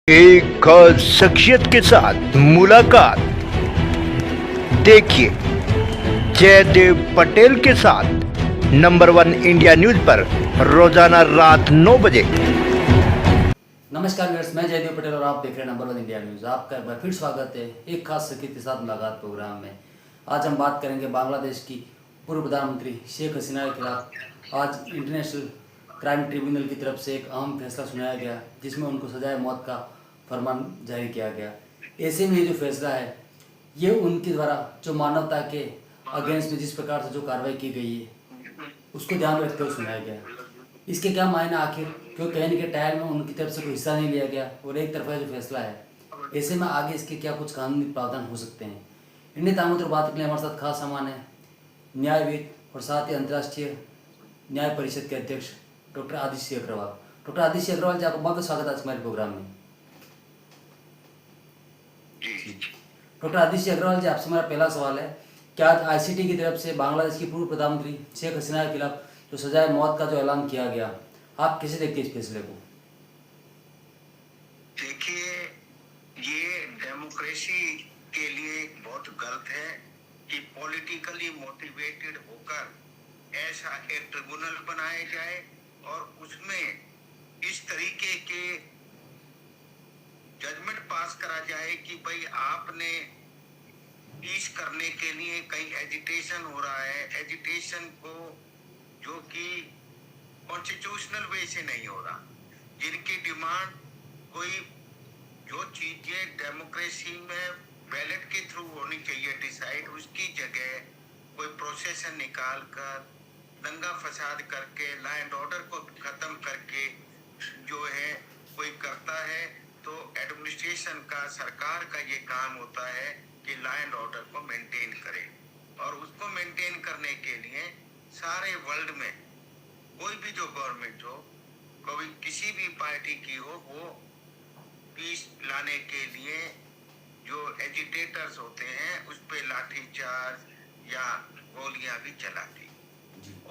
एक खास शख्सियत के साथ मुलाकात। देखिए जयदेव पटेल के साथ नंबर 1 इंडिया न्यूज पर रोजाना रात 9 बजे। नमस्कार व्यूअर्स, मैं जयदेव पटेल और आप देख रहे हैं नंबर 1 इंडिया न्यूज। आपका एक बार फिर स्वागत है एक खास शख्सियत के साथ मुलाकात प्रोग्राम में। आज हम बात करेंगे बांग्लादेश की पूर्व प्रधानमंत्री शेख हसीना के खिलाफ आज इंटरनेशनल क्राइम ट्रिब्यूनल की तरफ से एक अहम फैसला सुनाया गया, जिसमें उनको सजाए मौत का फरमान जारी किया गया। ऐसे में ये जो फैसला है, ये उनके द्वारा जो मानवता के अगेंस्ट में जिस प्रकार से जो कार्रवाई की गई है उसको ध्यान में रखते हुए सुनाया गया। इसके क्या मायने आखिर, क्यों कहने के टायर में उनकी तरफ से कोई हिस्सा नहीं लिया गया और एक तरफा जो फैसला है, ऐसे में आगे इसके क्या कुछ कानूनी प्रावधान हो सकते हैं। इन्हें तामुद्र बात के लिए हमारे साथ खास सामान है न्यायविद और साथ ही अंतर्राष्ट्रीय न्याय परिषद के अध्यक्ष डॉक्टर आदित्य अग्रवाल। डॉक्टर आदित्य अग्रवाल जी, आपका बहुत स्वागत है आज हमारे प्रोग्राम में। डॉक्टर आदित्य अग्रवाल जी, आपसे मेरा पहला सवाल है, क्या आज आईसीटी की तरफ से बांग्लादेश की पूर्व प्रधानमंत्री शेख हसीना के खिलाफ जो सजाए मौत का जो ऐलान किया गया, आप कैसे देखते हैं इस फैसले को? देखिए, ये डेमोक्रेसी के लिए बहुत गलत है कि पॉलिटिकली मोटिवेटेड होकर ऐसा एक ट्रिब्यूनल बनाया जाए और उसमें इस तरीके के जजमेंट पास करा जाए कि भाई आपने पीस करने के लिए कहीं एजिटेशन हो रहा है, एजिटेशन को जो कि कॉन्स्टिट्यूशनल वे से नहीं हो रहा, जिनकी डिमांड कोई जो चीजें डेमोक्रेसी में बैलेट के थ्रू होनी चाहिए डिसाइड, उसकी जगह कोई प्रोसेसन निकाल कर दंगा फसाद करके लॉ एंड ऑर्डर को खत्म करके जो है कोई करता है, तो एडमिनिस्ट्रेशन का, सरकार का ये काम होता है कि लॉ एंड ऑर्डर को मेंटेन करे। और उसको मेंटेन करने के लिए सारे वर्ल्ड में कोई भी जो गवर्नमेंट हो, कोई किसी भी पार्टी की हो, वो पीस लाने के लिए जो एजिटेटर्स होते हैं उस पे लाठीचार्ज या गोलियां भी चलाती।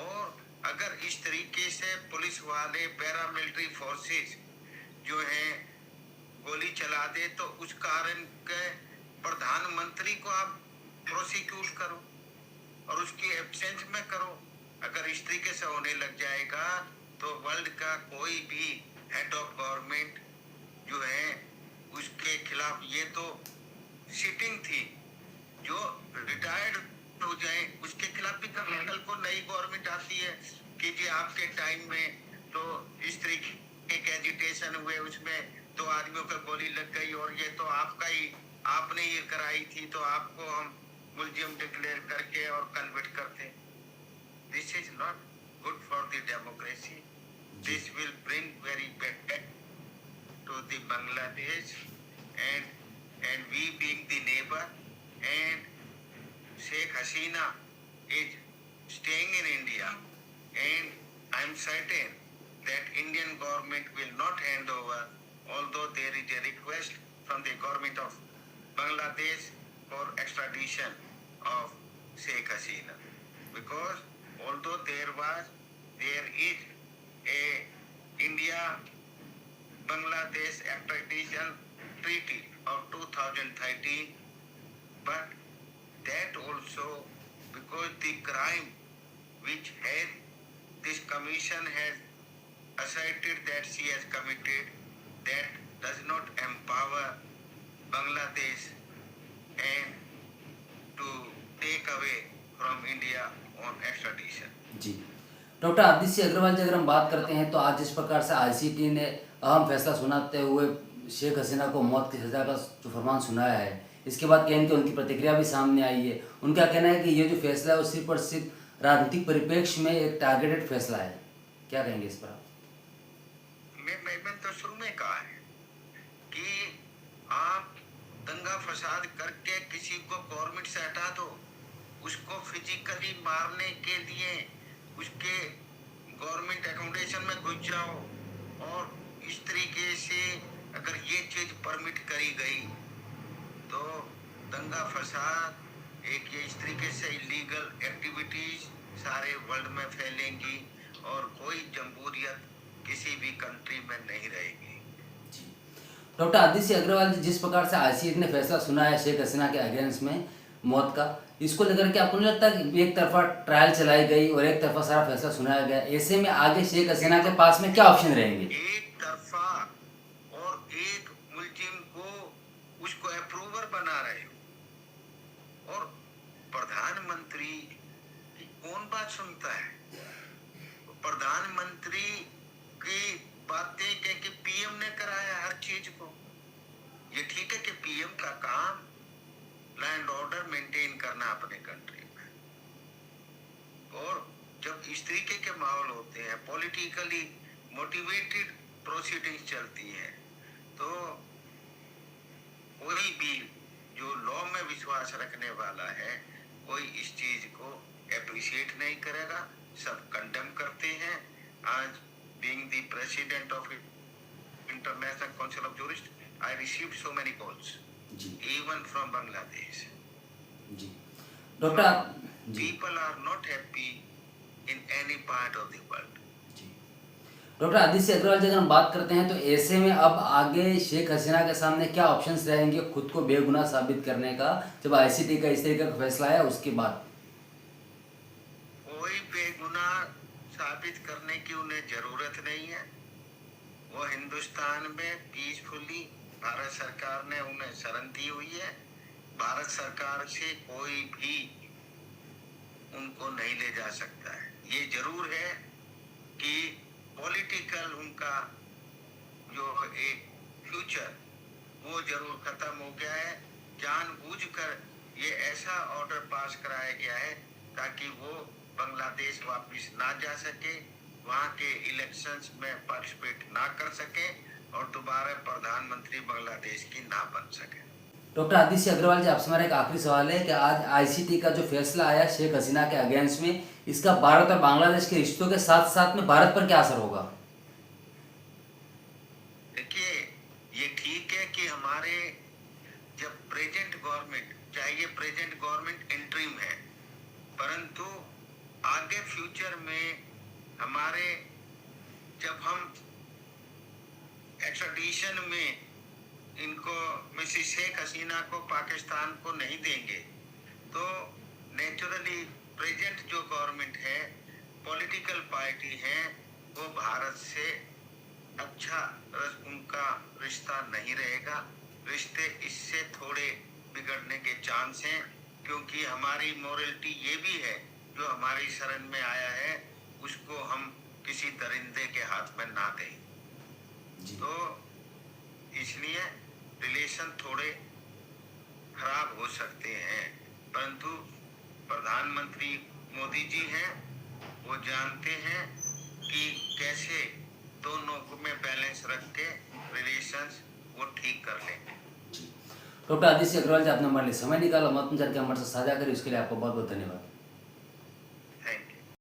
और अगर इस तरीके से पुलिस वाले, पैरामिलिट्री फोर्सेस जो हैं गोली चला दे, तो उस कारण के प्रधानमंत्री को आप प्रोसिक्यूट करो और उसकी एब्सेंस में करो। अगर इस तरीके से होने लग जाएगा तो वर्ल्ड का कोई भी हेड ऑफ गवर्नमेंट जो है उसके खिलाफ, ये तो सिटिंग थी, जो रिटायर्ड हो जाए उसके खिलाफ भी कल को नई गवर्नमेंट आती है कि जी आपके टाइम में तो इस तरीके के एजिटेशन हुए, उसमें 2 आदमियों का गोली लग गई और ये तो आपका ही, आपने ये कराई थी, तो आपको हम मुल्जिम डिक्लेयर करके और कन्वर्ट करते। This is not good for the democracy. This will bring very bad to the Bangladesh, and we being the neighbor, and Sheikh Hasina is staying in India, and I am certain that Indian government will not hand over, although there is a request from the government of Bangladesh for extradition of Sheikh Hasina, because although there is a India Bangladesh extradition treaty of 2013, but that also, because the crime which this commission has asserted that she has committed, that does not empower Bangladesh and to take away from India on extradition. जी doctor Aditya Agarwal ji, अगर हम बात करते हैं तो आज जिस प्रकार से आईसीटी ने अहम फैसला सुनाते हुए शेख हसीना को मौत की सजा का जो फरमान सुनाया है, इसके बाद कहें कि उनकी प्रतिक्रिया भी सामने आई है। उनका कहना है कि ये जो फैसला है वो सिर्फ और सिर्फ राजनीतिक परिप्रेक्ष्य में एक टारगेटेड फैसला है। क्या कहेंगे इस पर? मैं तो शुरू में कहा है कि आप दंगा फसाद करके किसी को गवर्नमेंट से हटा दो, उसको फिजिकली मारने के लिए उसके गवर्नमेंट एकोमोडेशन में घुस जाओ, और इस तरीके से अगर ये चीज परमिट करी गई तो दंगा फसाद एक ये इस तरीके से इलीगल एक्टिविटीज सारे वर्ल्ड में फैलेंगी और कोई जमहूरियत किसी भी कंट्री में नहीं रहेगी। डॉक्टर आदित्य अग्रवाल जी, जिस प्रकार से आईसीटी ने फैसला सुना है शेख हसीना के अगेंस्ट में मौत का, इसको लेकर के आपको नहीं लगता कि एक तरफा ट्रायल चलाई गई और एक तरफा सारा फैसला सुनाया गया, ऐसे में आगे शेख हसीना के पास में क्या ऑप्शन रहेंगे? एक तरफा और एक मुलजिम को उसको अप्रूवर बना रहे हो, और प्रधानमंत्री की कौन बात सुनता है? प्रधानमंत्री की बातें कि पीएम ने कराया हर चीज को। ये ठीक है कि पीएम का काम लैंड ऑर्डर मेंटेन करना अपने कंट्री में, और जब इस तरीके के माहौल होते हैं, पॉलिटिकली मोटिवेटेड प्रोसीडिंग्स चलती हैं, तो कोई भी जो लॉ में विश्वास रखने वाला है, कोई इस चीज को एप्रिशिएट नहीं करेगा, सब कंडेम करते हैं। आज being the president of International Council of Jurists, I received so many calls, जी even from Bangladesh. जी doctor ji People are not happy in any part of the world. जी डॉक्टर आदित्य अग्रवाल जी, अगर हम बात करते हैं तो ऐसे में अब आगे शेख हसीना के सामने क्या ऑप्शंस रहेंगे खुद को बेगुनाह साबित करने का, जब आईसीटी का इस तरीके का फैसला आया उसके बाद? कोई बेगुनाह साबित करने की उन्हें जरूरत नहीं है। वो हिंदुस्तान में पीसफुली, भारत सरकार ने उन्हें शरण दी हुई है। भारत सरकार से कोई भी उनको नहीं ले जा सकता है। ये जरूर है कि पॉलिटिकल उनका जो एक फ्यूचर वो जरूर खत्म हो गया है। जानबूझकर ये ऐसा ऑर्डर पास कराया गया है ताकि वो बांग्लादेश वापस ना जा सके, वहाँ के इलेक्शंस में पार्टिसिपेट ना कर सके और दोबारा प्रधानमंत्री बांग्लादेश की ना बन सके। डॉक्टर आदित्य अग्रवाल जी, आपसे हमारा एक आखिरी सवाल है कि आज आईसीटी का जो फैसला आया शेख हसीना के अगेंस्ट में, इसका भारत और बांग्लादेश के रिश्तों के साथ साथ में भारत पर क्या असर होगा? देखिए, ये ठीक है कि हमारे जब प्रेजेंट गवर्नमेंट, चाहे ये प्रेजेंट गवर्नमेंट इंटरिम है, परंतु आगे फ्यूचर में हमारे जब हम एक्स्ट्राडिशन में इनको मिसेस शेख हसीना को पाकिस्तान को नहीं देंगे, तो नेचुरली प्रेजेंट जो गवर्नमेंट है, पॉलिटिकल पार्टी है, वो भारत से अच्छा उनका रिश्ता नहीं रहेगा। रिश्ते इससे थोड़े बिगड़ने के चांस हैं, क्योंकि हमारी मोरलिटी ये भी है, जो हमारी शरण में आया है उसको हम किसी दरिंदे के हाथ में ना दें। तो इसलिए रिलेशन थोड़े खराब हो सकते हैं, परंतु प्रधानमंत्री मोदी जी हैं, वो जानते हैं कि कैसे दोनों में बैलेंस रख के रिलेशंस वो ठीक कर लेंगे। डॉक्टर आदित्य अग्रवाल जी, आपने हमारे लिए समय निकाला, मत करके हमारे साथ साझा करी, उसके लिए आपको बहुत बहुत धन्यवाद।